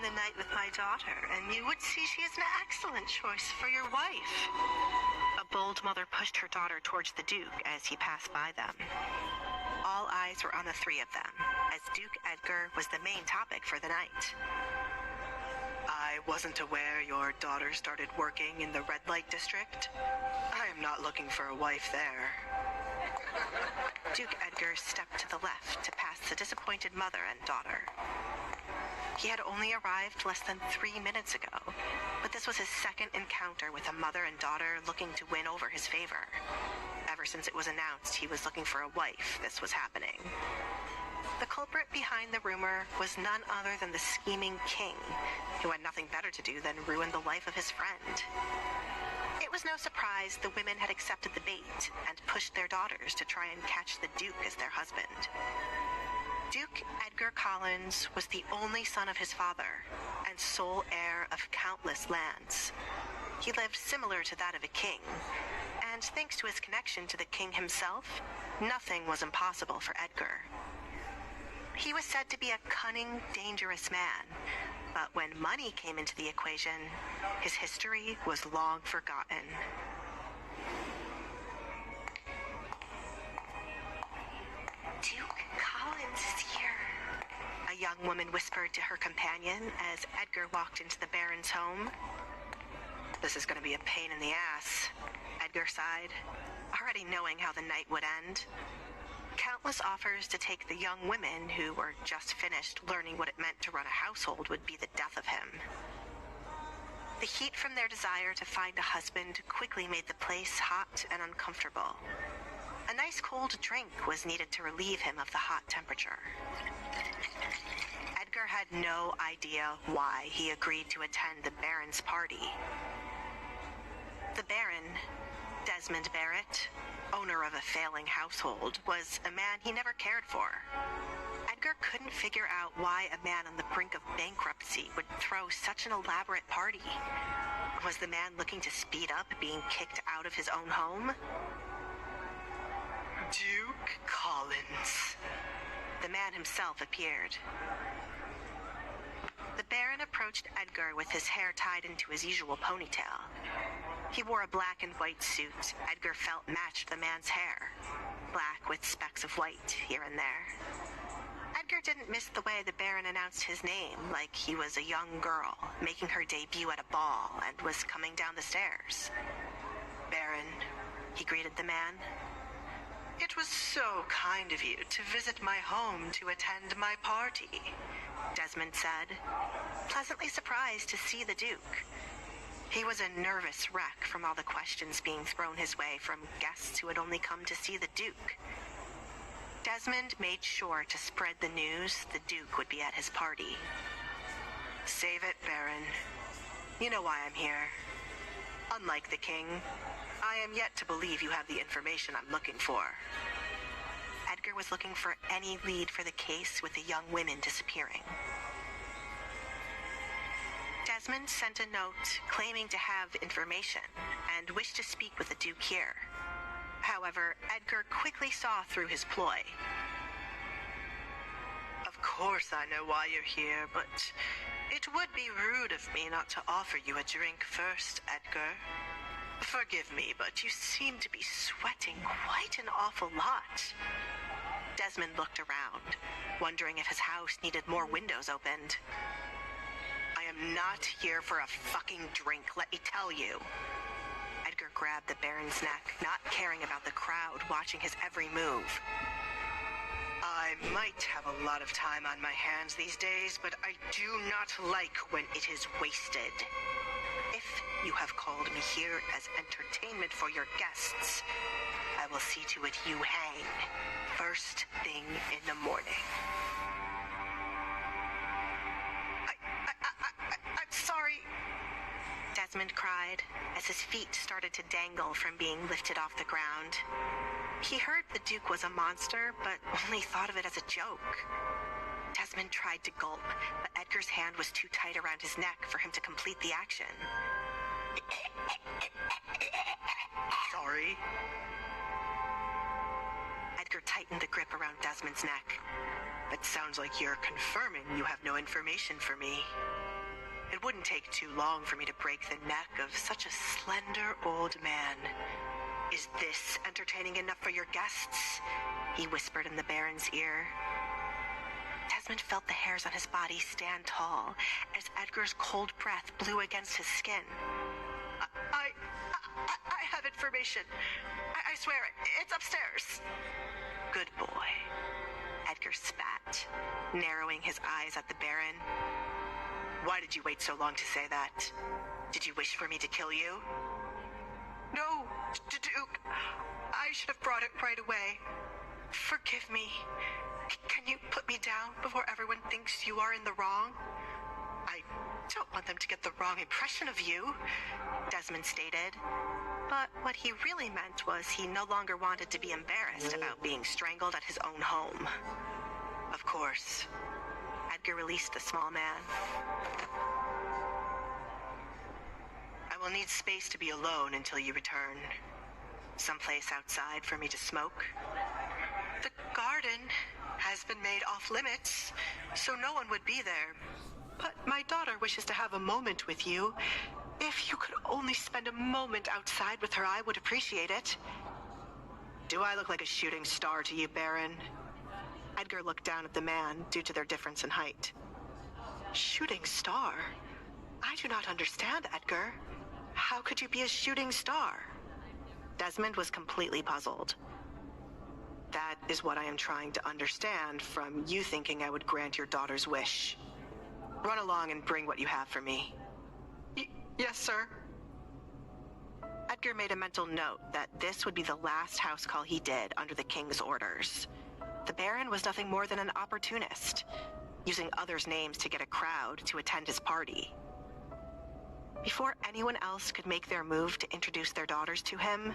spend the night with my daughter, and you would see she is an excellent choice for your wife. A bold mother pushed her daughter towards the Duke as he passed by them. All eyes were on the three of them, as Duke Edgar was the main topic for the night. I wasn't aware your daughter started working in the red light district. I am not looking for a wife there. Duke Edgar stepped to the left to pass the disappointed mother and daughter. He had only arrived less than 3 minutes ago, but this was his second encounter with a mother and daughter looking to win over his favor. Ever since it was announced he was looking for a wife, this was happening. The culprit behind the rumor was none other than the scheming king, who had nothing better to do than ruin the life of his friend. It was no surprise the women had accepted the bait and pushed their daughters to try and catch the Duke as their husband. Duke Edgar Collins was the only son of his father and sole heir of countless lands. He lived similar to that of a king, and thanks to his connection to the king himself, nothing was impossible for Edgar. He was said to be a cunning, dangerous man, but when money came into the equation, his history was long forgotten. Duke Collins is here, a young woman whispered to her companion as Edgar walked into the Baron's home. This is going to be a pain in the ass, Edgar sighed, already knowing how the night would end. Countless offers to take the young women who were just finished learning what it meant to run a household would be the death of him. The heat from their desire to find a husband quickly made the place hot and uncomfortable. A nice cold drink was needed to relieve him of the hot temperature. Edgar had no idea why he agreed to attend the Baron's party. The Baron, Desmond Barrett, owner of a failing household, was a man he never cared for. Edgar couldn't figure out why a man on the brink of bankruptcy would throw such an elaborate party. Was the man looking to speed up being kicked out of his own home? Duke Collins. The man himself appeared. The Baron approached Edgar with his hair tied into his usual ponytail. He wore a black and white suit Edgar felt matched the man's hair, black with specks of white here and there. Edgar didn't miss the way the Baron announced his name like he was a young girl making her debut at a ball and was coming down the stairs. Baron, he greeted the man. It was so kind of you to visit my home to attend my party, Desmond said, pleasantly surprised to see the Duke. He was a nervous wreck from all the questions being thrown his way from guests who had only come to see the Duke. Desmond made sure to spread the news the Duke would be at his party. Save it, Baron. You know why I'm here. Unlike the king, I am yet to believe you have the information I'm looking for. Edgar was looking for any lead for the case with the young women disappearing. Desmond sent a note claiming to have information and wished to speak with the Duke here. However, Edgar quickly saw through his ploy. Of course I know why you're here, but it would be rude of me not to offer you a drink first, Edgar. Forgive me, but you seem to be sweating quite an awful lot. Desmond looked around, wondering if his house needed more windows opened. I am not here for a fucking drink, let me tell you. Edgar grabbed the Baron's neck, not caring about the crowd watching his every move. I might have a lot of time on my hands these days, but I do not like when it is wasted. If you have called me here as entertainment for your guests, I will see to it you hang first thing in the morning. I'm sorry, Desmond cried as his feet started to dangle from being lifted off the ground. He heard the Duke was a monster, but only thought of it as a joke. Desmond tried to gulp, but Edgar's hand was too tight around his neck for him to complete the action. Sorry. Edgar tightened the grip around Desmond's neck. It sounds like you're confirming you have no information for me. It wouldn't take too long for me to break the neck of such a slender old man. Is this entertaining enough for your guests? He whispered in the Baron's ear. Desmond felt the hairs on his body stand tall as Edgar's cold breath blew against his skin. I have information. I swear, it's upstairs. Good boy. Edgar spat, narrowing his eyes at the Baron. Why did you wait so long to say that? Did you wish for me to kill you? No, Duke. I should have brought it right away. Forgive me. Can you put me down before everyone thinks you are in the wrong? I don't want them to get the wrong impression of you, Desmond stated. But what he really meant was he no longer wanted to be embarrassed about being strangled at his own home. Of course. Edgar released the small man. I will need space to be alone until you return. Someplace outside for me to smoke. The garden has been made off limits, so no one would be there. But my daughter wishes to have a moment with you. If you could only spend a moment outside with her, I would appreciate it. Do I look like a shooting star to you, Baron? Edgar looked down at the man due to their difference in height. Shooting star? I do not understand, Edgar. How could you be a shooting star? Desmond was completely puzzled. That is what I am trying to understand from you thinking I would grant your daughter's wish. Run along and bring what you have for me. Yes, sir. Edgar made a mental note that this would be the last house call he did under the king's orders. The Baron was nothing more than an opportunist, using others' names to get a crowd to attend his party. Before anyone else could make their move to introduce their daughters to him,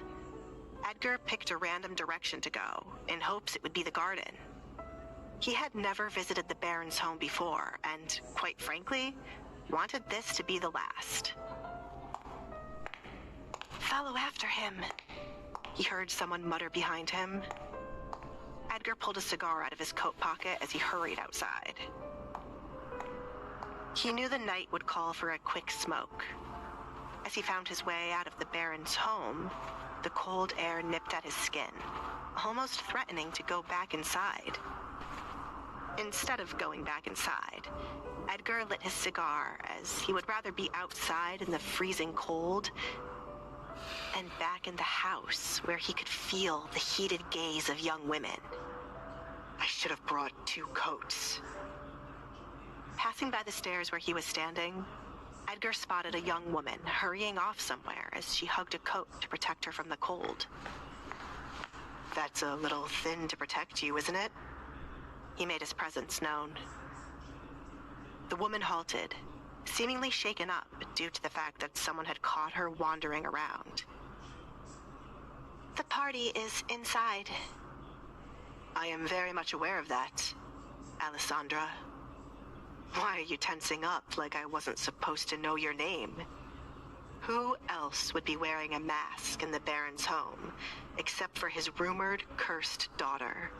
Edgar picked a random direction to go in hopes it would be the garden. He had never visited the Baron's home before and, quite frankly, wanted this to be the last. Follow after him, he heard someone mutter behind him. Edgar pulled a cigar out of his coat pocket as he hurried outside. He knew the night would call for a quick smoke. As he found his way out of the Baron's home, the cold air nipped at his skin, almost threatening to go back inside. Instead of going back inside, Edgar lit his cigar as he would rather be outside in the freezing cold and back in the house where he could feel the heated gaze of young women. I should have brought 2 coats. Passing by the stairs where he was standing, Edgar spotted a young woman hurrying off somewhere as she hugged a coat to protect her from the cold. That's a little thin to protect you, isn't it? He made his presence known. The woman halted, seemingly shaken up due to the fact that someone had caught her wandering around. The party is inside. I am very much aware of that, Alessandra. Why are you tensing up like I wasn't supposed to know your name? Who else would be wearing a mask in the Baron's home, except for his rumored cursed daughter?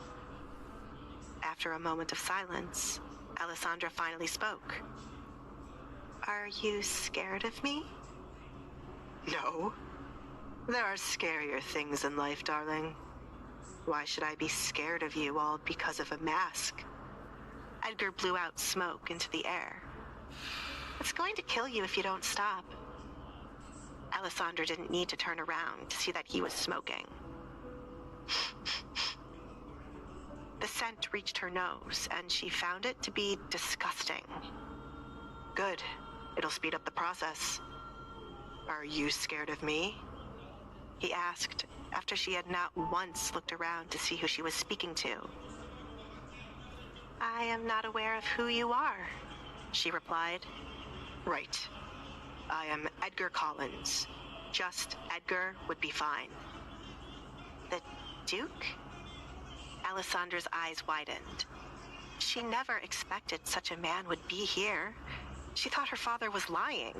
After a moment of silence, Alessandra finally spoke. Are you scared of me? No. There are scarier things in life, darling. Why should I be scared of you all because of a mask? Edgar blew out smoke into the air. It's going to kill you if you don't stop. Alessandra didn't need to turn around to see that he was smoking. The scent reached her nose, and she found it to be disgusting. Good. It'll speed up the process. Are you scared of me? He asked, after she had not once looked around to see who she was speaking to. I am not aware of who you are, she replied. Right. I am Edgar Collins. Just Edgar would be fine. The Duke? Alessandra's eyes widened. She never expected such a man would be here. She thought her father was lying.